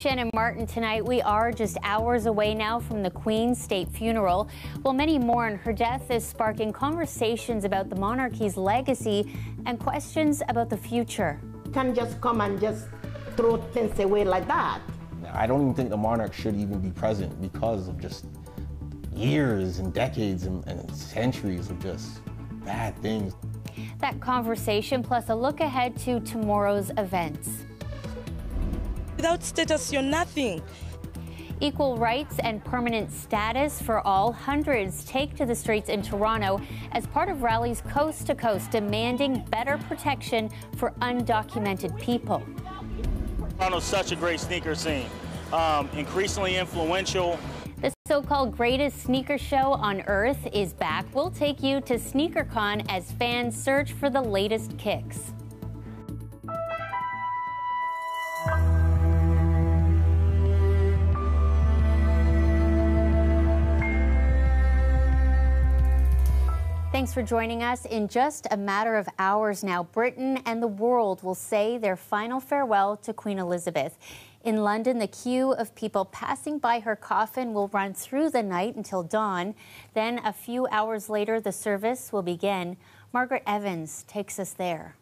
Shannon Martin, tonight we are just hours away now from the Queen's state funeral. While many mourn, her death is sparking conversations about the monarchy's legacy and questions about the future. Can't just come and just throw things away like that. I don't even think the monarch should even be present because of just years and decades and centuries of just bad things. That conversation plus a look ahead to tomorrow's events. Without status, you're nothing. Equal rights and permanent status for all. Hundreds take to the streets in Toronto as part of rallies coast to coast demanding better protection for undocumented people. Toronto's such a great sneaker scene, increasingly influential. The so-called greatest sneaker show on earth is back. We'll take you to SneakerCon as fans search for the latest kicks. Thanks for joining us. In just a matter of hours now, Britain and the world will say their final farewell to Queen Elizabeth. In London, the queue of people passing by her coffin will run through the night until dawn. Then, a few hours later, the service will begin. Margaret Evans takes us there.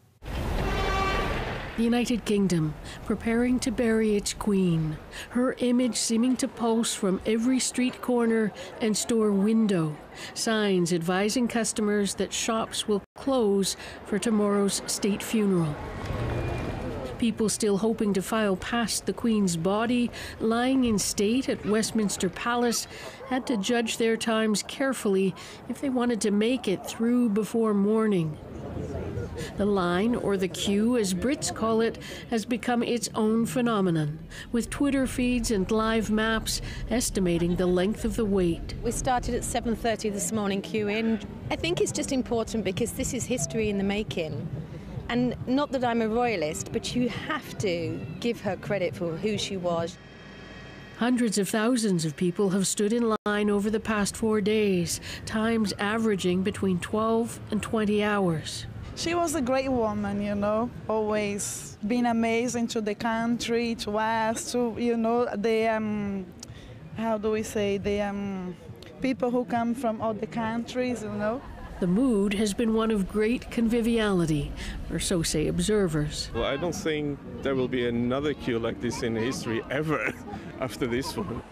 The United Kingdom preparing to bury its queen, her image seeming to pulse from every street corner and store window, signs advising customers that shops will close for tomorrow's state funeral. People still hoping to file past the Queen's body, lying in state at Westminster Palace, had to judge their times carefully if they wanted to make it through before morning. The line, or the queue as Brits call it, has become its own phenomenon, with Twitter feeds and live maps estimating the length of the wait. We started at 7:30 this morning queuing. I think it's just important because this is history in the making. And not that I'm a royalist, but you have to give her credit for who she was. Hundreds of thousands of people have stood in line over the past 4 days, times averaging between 12 and 20 hours. She was a great woman, you know, always been amazing to the country, to us, to, you know, the, how do we say, the people who come from other countries, you know. The mood has been one of great conviviality, or so say observers. Well, I don't think there will be another queue like this in history ever after this one.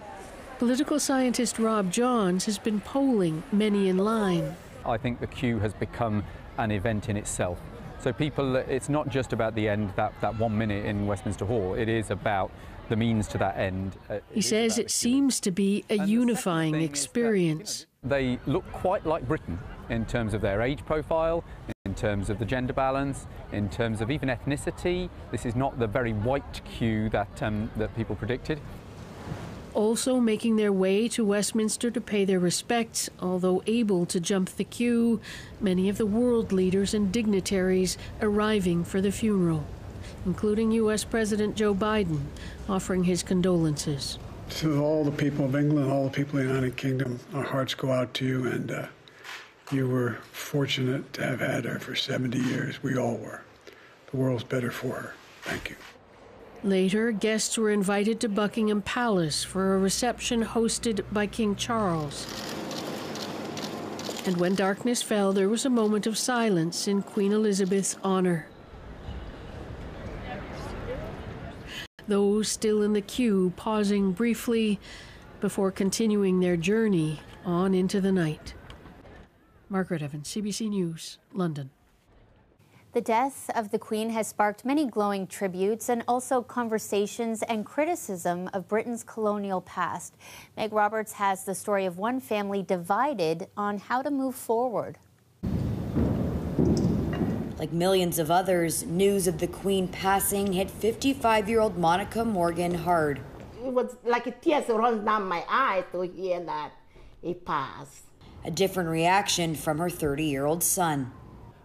Political scientist Rob Johns has been polling many in line. I think the queue has become an event in itself. So people, it's not just about the end, that 1 minute in Westminster Hall. It is about the means to that end. He says it seems to be a unifying experience. They look quite like Britain in terms of their age profile, in terms of the gender balance, in terms of even ethnicity. This is not the very white queue that people predicted. Also making their way to Westminster to pay their respects, although able to jump the queue, many of the world leaders and dignitaries arriving for the funeral, including U.S. President Joe Biden, offering his condolences. To all the people of England, all the people of the United Kingdom, our hearts go out to you, and you were fortunate to have had her for 70 years. We all were. The world's better for her. Thank you. Later, guests were invited to Buckingham Palace for a reception hosted by King Charles. And when darkness fell, there was a moment of silence in Queen Elizabeth's honor. Those still in the queue pausing briefly before continuing their journey on into the night. Margaret Evans, CBC News, London. The death of the Queen has sparked many glowing tributes and also conversations and criticism of Britain's colonial past. Meg Roberts has the story of one family divided on how to move forward. Like millions of others, news of the Queen passing hit 55-year-old Monica Morgan hard. It was like tears run down my eyes to hear that he passed. A different reaction from her 30-year-old son.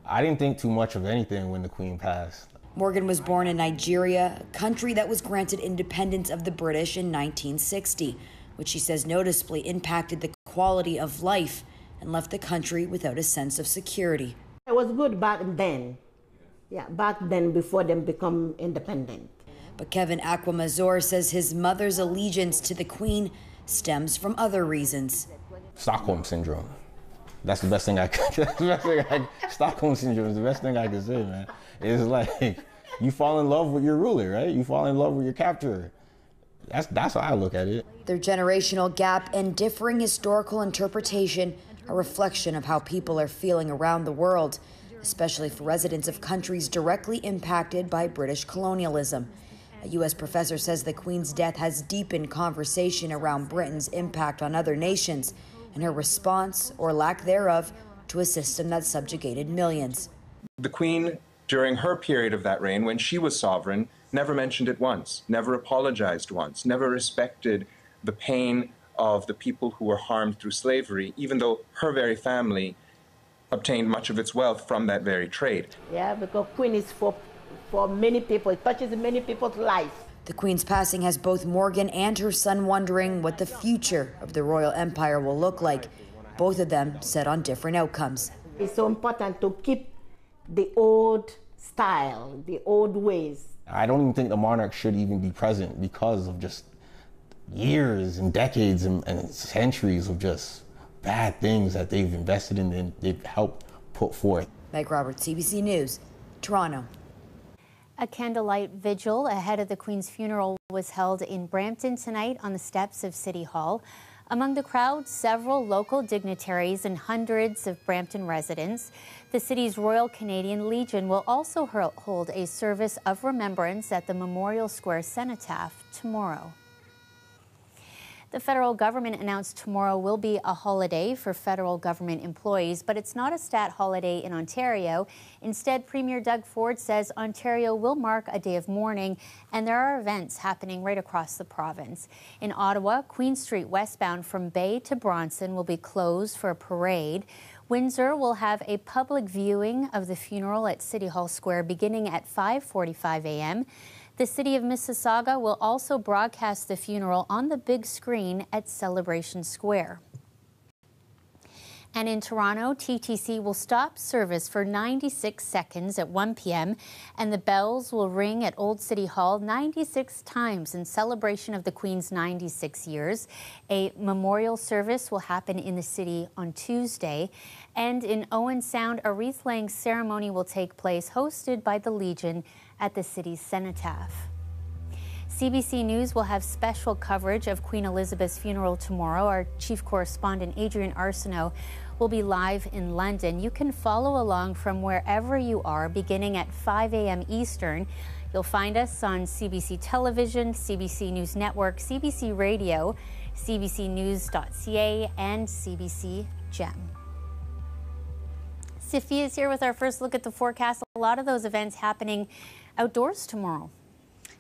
I didn't think too much of anything when the Queen passed. Morgan was born in Nigeria, a country that was granted independence of the British in 1960, which she says noticeably impacted the quality of life and left the country without a sense of security. It was good back then. Yeah, back then before them become independent. But Kevin Aquamazor says his mother's allegiance to the Queen stems from other reasons. Stockholm syndrome. That's the best thing I could. Stockholm syndrome is the best thing I could say, man. It's like you fall in love with your ruler, right? You fall in love with your captor. That's how I look at it. Their generational gap and differing historical interpretation, a reflection of how people are feeling around the world, especially for residents of countries directly impacted by British colonialism. A U.S. professor says the Queen's death has deepened conversation around Britain's impact on other nations and her response, or lack thereof, to a system that subjugated millions. The Queen, during her period of that reign, when she was sovereign, never mentioned it once, never apologized once, never respected the pain of the people who were harmed through slavery, even though her very family obtained much of its wealth from that very trade. Yeah, because Queen is for many people. It touches many people's lives. The Queen's passing has both Morgan and her son wondering what the future of the royal empire will look like. Both of them set on different outcomes. It's so important to keep the old style, the old ways. I don't even think the monarch should even be present because of just years and decades and centuries of just bad things that they've invested in and they've helped put forth. Meg Roberts, CBC News, Toronto. A candlelight vigil ahead of the Queen's funeral was held in Brampton tonight on the steps of City Hall. Among the crowd, several local dignitaries and hundreds of Brampton residents. The city's Royal Canadian Legion will also hold a service of remembrance at the Memorial Square Cenotaph tomorrow. The federal government announced tomorrow will be a holiday for federal government employees, but it's not a stat holiday in Ontario. Instead, Premier Doug Ford says Ontario will mark a day of mourning, and there are events happening right across the province. In Ottawa, Queen Street westbound from Bay to Bronson will be closed for a parade. Windsor will have a public viewing of the funeral at City Hall Square beginning at 5:45 a.m. The city of Mississauga will also broadcast the funeral on the big screen at Celebration Square. And in Toronto, TTC will stop service for 96 seconds at 1 p.m. and the bells will ring at Old City Hall 96 times in celebration of the Queen's 96 years. A memorial service will happen in the city on Tuesday. And in Owen Sound, a wreath-laying ceremony will take place, hosted by the Legion at the city's cenotaph. CBC News will have special coverage of Queen Elizabeth's funeral tomorrow. Our chief correspondent, Adrian Arsenault, will be live in London. You can follow along from wherever you are, beginning at 5 a.m. Eastern. You'll find us on CBC Television, CBC News Network, CBC Radio, cbcnews.ca, and CBC Gem. Sophia is here with our first look at the forecast. A lot of those events happening outdoors tomorrow.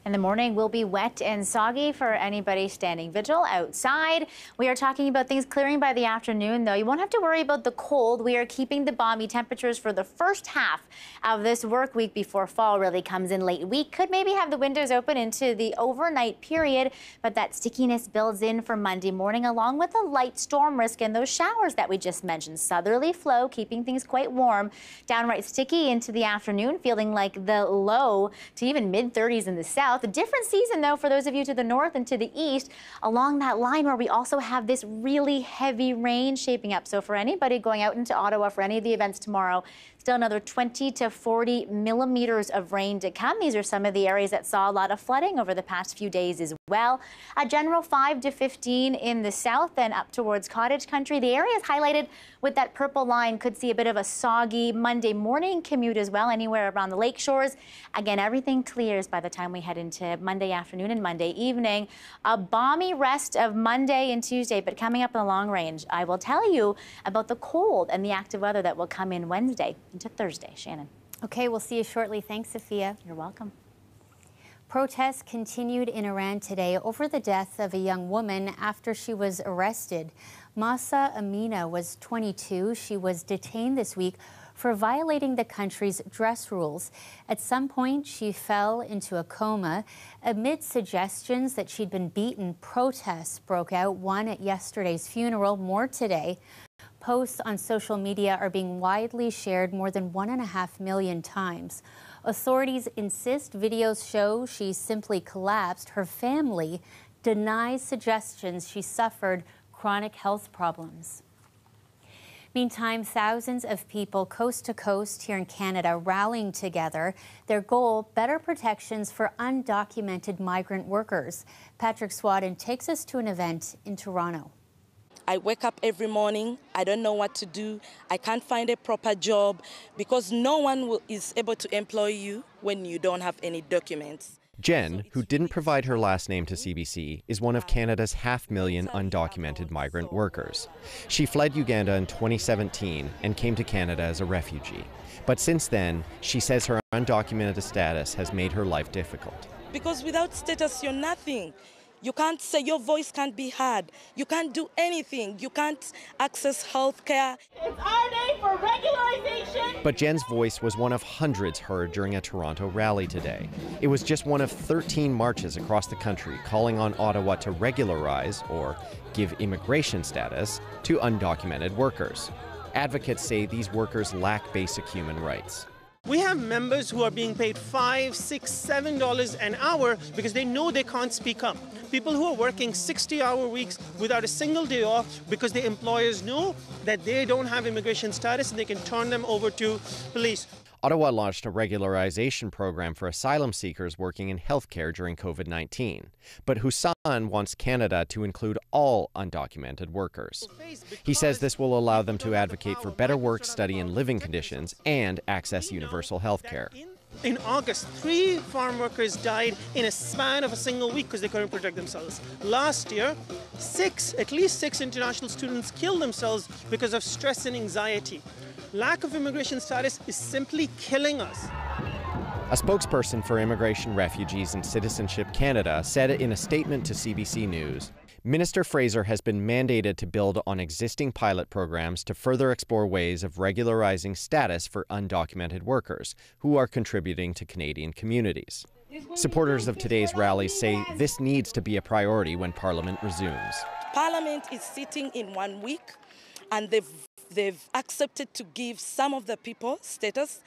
And the morning will be wet and soggy for anybody standing vigil outside. We are talking about things clearing by the afternoon, though. You won't have to worry about the cold. We are keeping the balmy temperatures for the first half of this work week before fall really comes in late week. Could maybe have the windows open into the overnight period, but that stickiness builds in for Monday morning, along with a light storm risk and those showers that we just mentioned. Southerly flow, keeping things quite warm. Downright sticky into the afternoon, feeling like the low to even mid-30s in the south. A different season, though, for those of you to the north and to the east, along that line where we also have this really heavy rain shaping up. So for anybody going out into Ottawa for any of the events tomorrow, still another 20 to 40 millimeters of rain to come. These are some of the areas that saw a lot of flooding over the past few days as well. A general 5 to 15 in the south, then up towards Cottage Country. The areas highlighted with that purple line could see a bit of a soggy Monday morning commute as well, anywhere around the lake shores. Again, everything clears by the time we head into Monday afternoon and Monday evening. A balmy rest of Monday and Tuesday, but coming up in the long range, I will tell you about the cold and the active weather that will come in Wednesday into Thursday. Shannon. Okay, we'll see you shortly. Thanks, Sophia. You're welcome. Protests continued in Iran today over the death of a young woman after she was arrested. Mahsa Amina was 22. She was detained this week for violating the country's dress rules. At some point, she fell into a coma. Amid suggestions that she'd been beaten, protests broke out, one at yesterday's funeral, more today. Posts on social media are being widely shared more than 1.5 million times. Authorities insist videos show she simply collapsed. Her family denies suggestions she suffered chronic health problems. Meantime, thousands of people coast to coast here in Canada rallying together. Their goal, better protections for undocumented migrant workers. Patrick Swadden takes us to an event in Toronto. I wake up every morning, I don't know what to do, I can't find a proper job because no one is able to employ you when you don't have any documents. Jen, who didn't provide her last name to CBC, is one of Canada's 500,000 undocumented migrant workers. She fled Uganda in 2017 and came to Canada as a refugee. But since then, she says her undocumented status has made her life difficult. Because without status, you're nothing. You can't say, your voice can't be heard. You can't do anything. You can't access health care. It's our day for regularization. But Jen's voice was one of hundreds heard during a Toronto rally today. It was just one of 13 marches across the country calling on Ottawa to regularize, or give immigration status, to undocumented workers. Advocates say these workers lack basic human rights. We have members who are being paid $5, $6, $7 an hour because they know they can't speak up. People who are working 60-hour weeks without a single day off because the employers know that they don't have immigration status and they can turn them over to police. Ottawa launched a regularization program for asylum seekers working in healthcare during COVID-19. But Hussan wants Canada to include all undocumented workers. He says this will allow them to advocate for better work, study, and living conditions and access universal healthcare. In August, 3 farm workers died in a span of a single week because they couldn't protect themselves. Last year, at least six international students killed themselves because of stress and anxiety. Lack of immigration status is simply killing us. A spokesperson for Immigration, Refugees and Citizenship Canada said in a statement to CBC News, Minister Fraser has been mandated to build on existing pilot programs to further explore ways of regularizing status for undocumented workers who are contributing to Canadian communities. Supporters of today's rallies say this needs to be a priority when Parliament resumes. Parliament is sitting in 1 week and they've accepted to give some of the people status,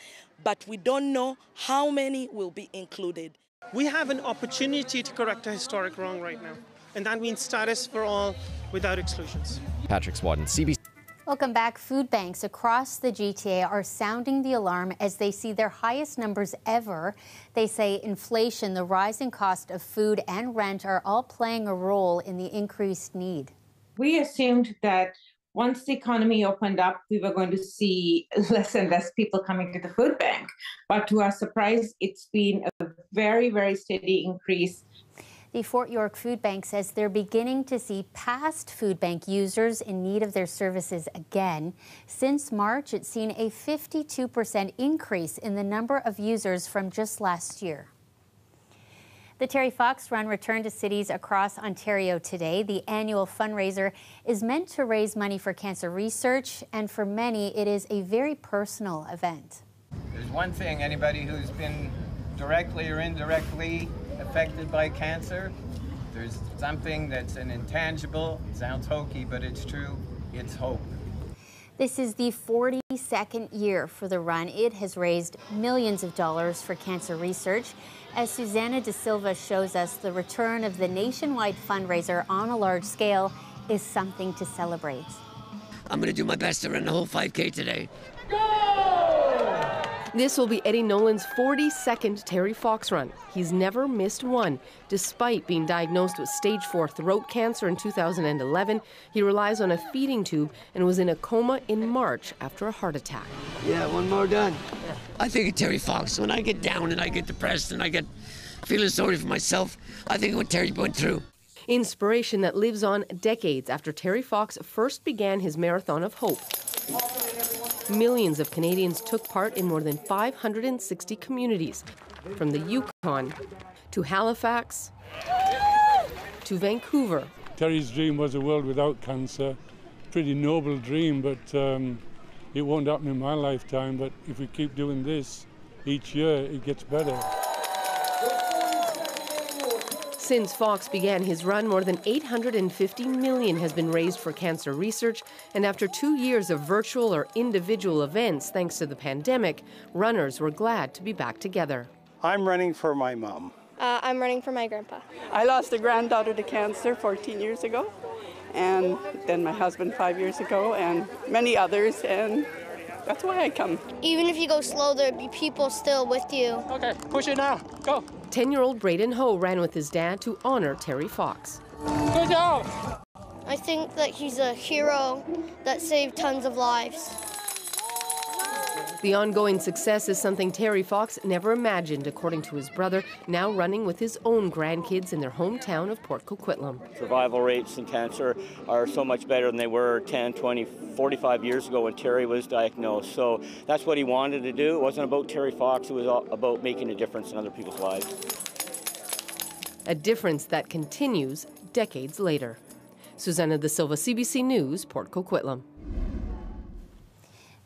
but we don't know how many will be included. We have an opportunity to correct a historic wrong right now, and that means status for all without exclusions. Patrick Swadden, CBC. Welcome back. Food banks across the GTA are sounding the alarm as they see their highest numbers ever. They say inflation, the rising cost of food and rent are all playing a role in the increased need. We assumed that once the economy opened up, we were going to see less and less people coming to the food bank. But to our surprise, it's been a very, very steady increase. The Fort York Food Bank says they're beginning to see past food bank users in need of their services again. Since March, it's seen a 52% increase in the number of users from just last year. The Terry Fox Run returned to cities across Ontario today. The annual fundraiser is meant to raise money for cancer research, and for many, it is a very personal event. There's one thing, anybody who's been directly or indirectly affected by cancer, there's something that's an intangible, it sounds hokey, but it's true, it's hope. This is the 42nd year for the run. It has raised millions of dollars for cancer research. As Susanna De Silva shows us, the return of the nationwide fundraiser on a large scale is something to celebrate. I'm going to do my best to run the whole 5K today. This will be Eddie Nolan's 42nd Terry Fox Run. He's never missed one. Despite being diagnosed with stage 4 throat cancer in 2011, he relies on a feeding tube and was in a coma in March after a heart attack. Yeah, one more done. I think of Terry Fox. When I get down and I get depressed and I get feeling sorry for myself, I think of what Terry went through. Inspiration that lives on decades after Terry Fox first began his marathon of hope. Millions of Canadians took part in more than 560 communities, from the Yukon to Halifax to Vancouver. Terry's dream was a world without cancer. Pretty noble dream, but it won't happen in my lifetime. But if we keep doing this each year, it gets better. Since Fox began his run, more than $850 million has been raised for cancer research, and after 2 years of virtual or individual events thanks to the pandemic, runners were glad to be back together. I'm running for my mom. I'm running for my grandpa. I lost a granddaughter to cancer 14 years ago, and then my husband 5 years ago, and many others, and that's why I come. Even if you go slow, there'd be people still with you. Okay, push it now. Go. 10-year-old Braden Ho ran with his dad to honor Terry Fox. Good job. I think that he's a hero that saved tons of lives. The ongoing success is something Terry Fox never imagined, according to his brother, now running with his own grandkids in their hometown of Port Coquitlam. Survival rates in cancer are so much better than they were 10, 20, 45 years ago when Terry was diagnosed. So that's what he wanted to do. It wasn't about Terry Fox, it was about making a difference in other people's lives. A difference that continues decades later. Susanna De Silva, CBC News, Port Coquitlam.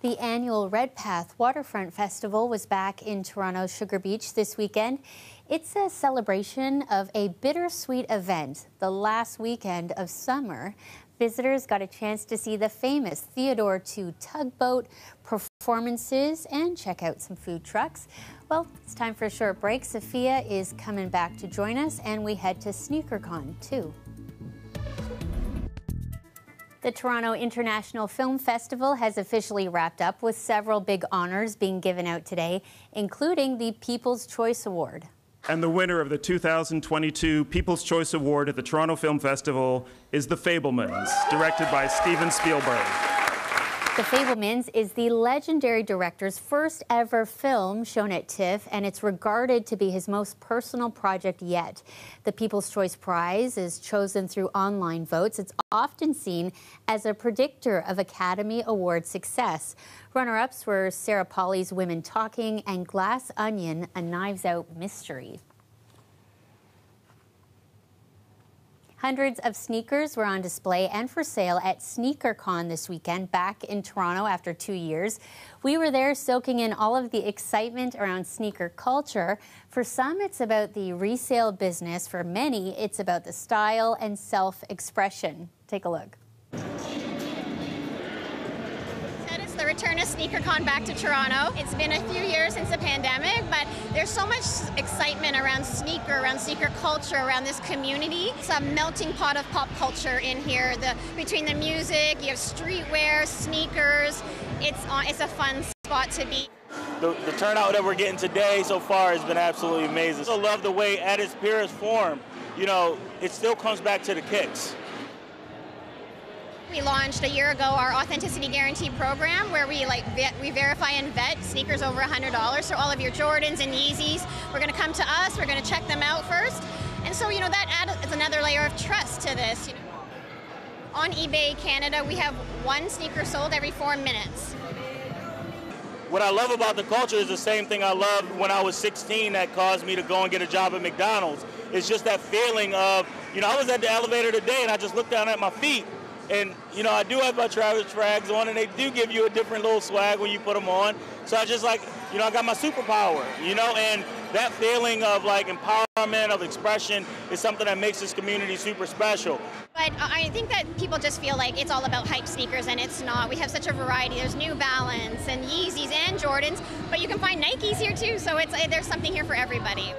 The annual Red Path Waterfront Festival was back in Toronto's Sugar Beach this weekend. It's a celebration of a bittersweet event, the last weekend of summer. Visitors got a chance to see the famous Theodore II tugboat performances and check out some food trucks. Well, it's time for a short break. Sophia is coming back to join us, and we head to SneakerCon too. The Toronto International Film Festival has officially wrapped up, with several big honors being given out today, including the People's Choice Award. And the winner of the 2022 People's Choice Award at the Toronto Film Festival is The Fabelmans, directed by Steven Spielberg. The Fabelmans is the legendary director's first ever film shown at TIFF, and it's regarded to be his most personal project yet. The People's Choice Prize is chosen through online votes. It's often seen as a predictor of Academy Award success. Runner-ups were Sarah Polley's Women Talking and Glass Onion, A Knives Out Mystery. Hundreds of sneakers were on display and for sale at SneakerCon this weekend, back in Toronto after 2 years. We were there soaking in all of the excitement around sneaker culture. For some, it's about the resale business. For many, it's about the style and self-expression. Take a look. The return of SneakerCon back to Toronto. It's been a few years since the pandemic, but there's so much excitement around sneaker culture, around this community. It's a melting pot of pop culture in here. Between the music, you have streetwear, sneakers. It's a fun spot to be. The turnout that we're getting today so far has been absolutely amazing. I love the way at its purest form, it still comes back to the kicks. We launched a year ago our Authenticity Guarantee program, where we verify and vet sneakers over $100. So all of your Jordans and Yeezys, we're going to come to us. We're going to check them out first, and so that adds another layer of trust to this. On eBay Canada, we have one sneaker sold every 4 minutes. What I love about the culture is the same thing I loved when I was 16 that caused me to go and get a job at McDonald's. It's just that feeling of, I was at the elevator today and I just looked down at my feet. And, I do have my Travis frags on, and they do give you a different little swag when you put them on. So I just I got my superpower, and that feeling of empowerment, of expression is something that makes this community super special. But I think that people just feel like it's all about hype sneakers, and it's not. We have such a variety. There's New Balance and Yeezys and Jordans, but you can find Nikes here too, so there's something here for everybody.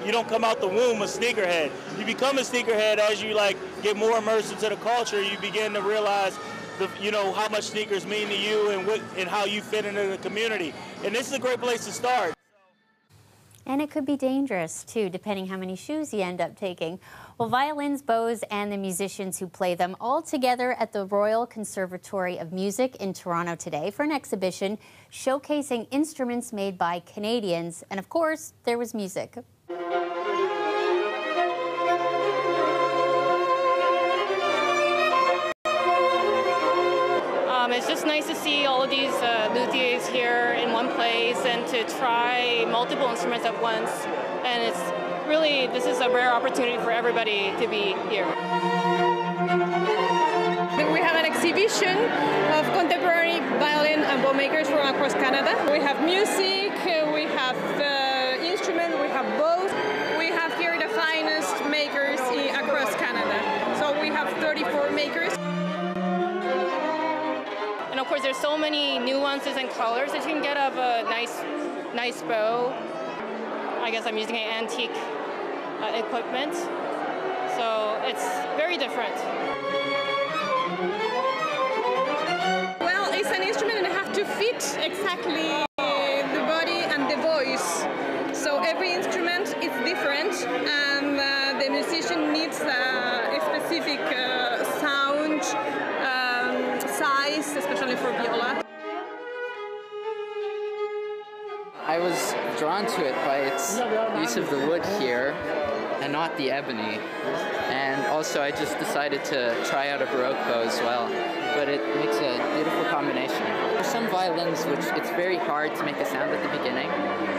You don't come out the womb a sneakerhead. You become a sneakerhead as you get more immersed into the culture. You begin to realize how much sneakers mean to you and how you fit into the community. And this is a great place to start. And it could be dangerous too, depending how many shoes you end up taking. Well, violins, bows, and the musicians who play them all together at the Royal Conservatory of Music in Toronto today for an exhibition showcasing instruments made by Canadians. And of course, there was music. It's just nice to see all of these luthiers here in one place and to try multiple instruments at once. And this is a rare opportunity for everybody to be here. We have an exhibition of contemporary violin and bow makers from across Canada. We have music, we have instruments, we have bows. We have here the finest makers there's so many nuances and colors that you can get of a nice bow. I guess I'm using an antique equipment, so it's very different. Well, it's an instrument and I have to fit exactly the body and the voice. So every instrument is different, and the musician needs a specific sound, size, especially for viola. I was drawn to it by its use of the wood here and not the ebony. And also I just decided to try out a Baroque bow as well. But it makes a beautiful combination. There's some violins which it's very hard to make a sound at the beginning,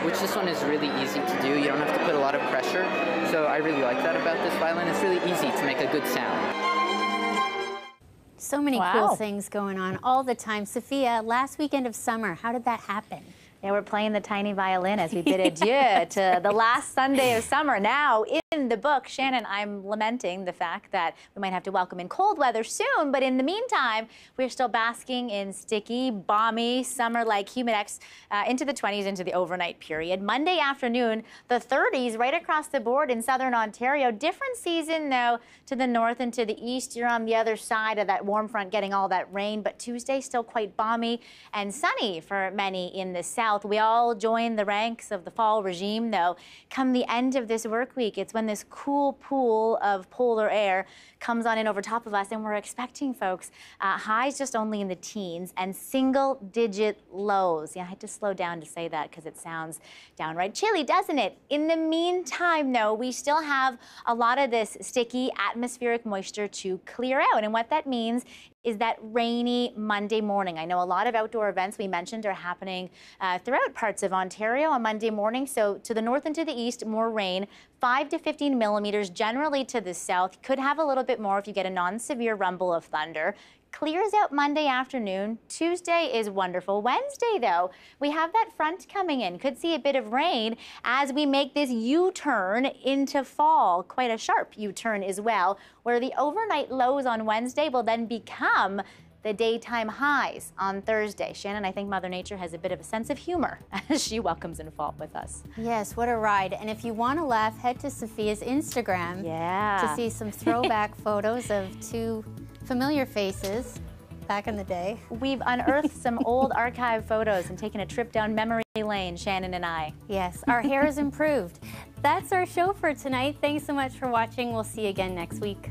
which this one is really easy to do. You don't have to put a lot of pressure. So I really like that about this violin. It's really easy to make a good sound. So many cool things going on all the time. Sophia, last weekend of summer, how did that happen? Yeah, we're playing the tiny violin as we bid adieu to the last Sunday of summer. Now, in the book, Shannon, I'm lamenting the fact that we might have to welcome in cold weather soon, but in the meantime, we're still basking in sticky, balmy, summer-like humidex into the 20s into the overnight period. Monday afternoon, the 30s right across the board in southern Ontario. Different season, though, to the north and to the east. You're on the other side of that warm front getting all that rain, but Tuesday still quite balmy and sunny for many in the south. We all join the ranks of the fall regime, though. Come the end of this work week, it's when this cool pool of polar air comes on in over top of us, and we're expecting, folks, highs just only in the teens and single-digit lows. Yeah, I had to slow down to say that because it sounds downright chilly, doesn't it? In the meantime, though, we still have a lot of this sticky atmospheric moisture to clear out, and what that means is that rainy Monday morning. I know a lot of outdoor events we mentioned are happening throughout parts of Ontario on Monday morning. So to the north and to the east, more rain, 5 to 15 millimeters. Generally to the south, could have a little bit more if you get a non-severe rumble of thunder. Clears out Monday afternoon. Tuesday is wonderful. Wednesday, though, we have that front coming in. Could see a bit of rain as we make this U-turn into fall. Quite a sharp U-turn as well, where the overnight lows on Wednesday will then become the daytime highs on Thursday. Shannon, I think Mother Nature has a bit of a sense of humor as she welcomes in fall with us. Yes, what a ride. And if you want to laugh, head to Sophia's Instagram to see some throwback photos of two familiar faces back in the day. We've unearthed some old archive photos and taken a trip down memory lane, Shannon and I. Yes, our hair has improved. That's our show for tonight. Thanks so much for watching. We'll see you again next week.